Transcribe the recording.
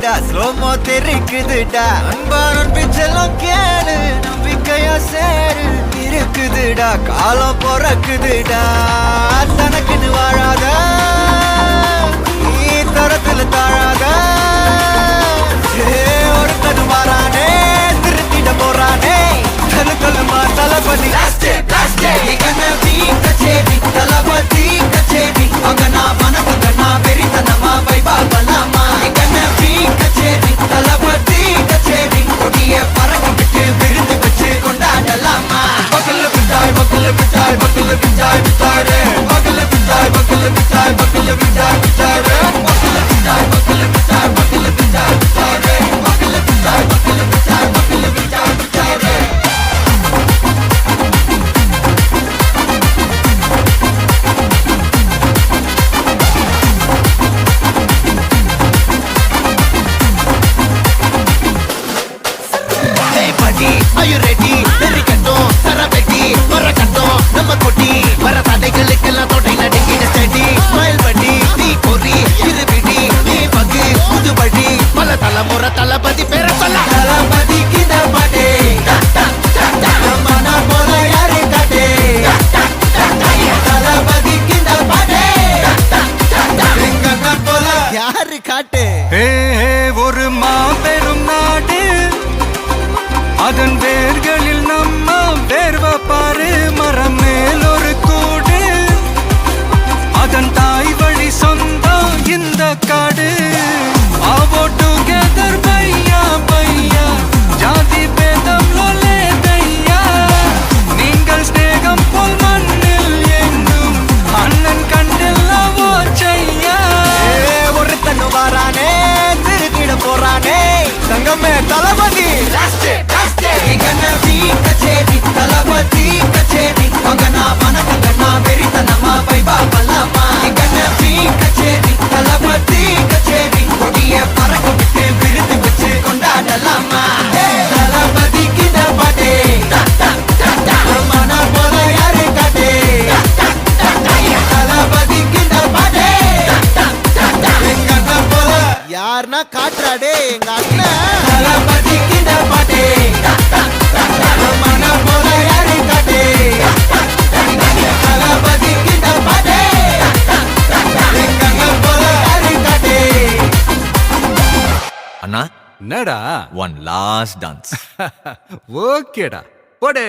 இருக்குதுடா ஸ்லோமோ தெரிக்குதுடா அன்பானன் பிச்செல்லாம் கேளு நம்பிக்கையா சேரு இருக்குதுடா காலம் பொறக்குதுடா தனக்குன்னு வாழாத நீ தரத்துல தாழாத ஒருத்தனு மாறானே திருத்திட போறானே தலுக்கலுமா தளபதி தளபதி கச்சேரி அங்க நான் மனசு கண்ணா வெறித்தனமா வைபா பண்ணலாமா கச்சேரி தளபதி கச்சேரி கொடிய பறக்க விட்டு விருந்து வச்சு கொண்டாடலாமா பக்கல்ல விட்டாய் பக்கல்ல விட்டாய் பக்கல்ல விட்டாய் விட்டாரு பக்கல்ல விட்டாய் பக்கல்ல விட்டாய் பக்கல்ல விட்டாய் விட்டாரு பக்கல்ல விட்டாய் பக்கல்ல விட்டாய் பக்கல்ல விட்டாய் விட்டாரு பக்கல்ல விட்டாய் பக்கல்ல விட்டாய் பக்கல்ல விட்டாய் விட்டாரு Are you ready? Very கட்டும் சரவெட்டி வர கட்டும் நம்ம கொட்டி வர தடைகளுக்கெல்லாம் தொட்டை நடுங்கிட ஸ்டடி ஸ்மைல் பண்ணி நீ பொறி இருவிடி நீ பகு புதுபடி பல தலைமுறை தளபதி பேர சொல்ல தளபதி கிட்ட பாட்டே மன போல யாரு காட்டே தளபதி கிட்ட பாட்டே எங்க போல யாரு காட்டே ஒரு மாபெரும் நாடு அதன் வேர்களில் நம்ம வேர்வ பாரு மரம் மேல் ஒரு கூடு அதன் தாய் வழி சொந்தம் இந்த காடு ஆவோ டுகெதர் பையா பையா ஜாதி பேதம் லோலே தையா நீங்கள் ஸ்நேகம் போல் மண்ணில் எங்கும் அண்ணன் கண்டில்லவோ செய்யா ஒருத்தனு வாரானே திருத்திட போறானே தங்கமே தளபதி கச்சேரி தளபதி கச்சேரி மகனா மனசு கண்ணா வெறித்தனமா வைபா பண்ணலாமா கச்சேரி தளபதி கச்சேரி கொடிய பறக்க விட்டு விருந்து வச்சு கொண்டாடலாமா தளபதி கிட்ட பாட்டே மன போல யாரு காட்டே தளபதி கிட்ட பாட்டே எங்க அண்ணன் போல யாருன்னா காட்டுறாடே எங்க அண்ணன் தளபதி கிட்ட பாட்டே என்னடா one last dance ஓகேடா போடே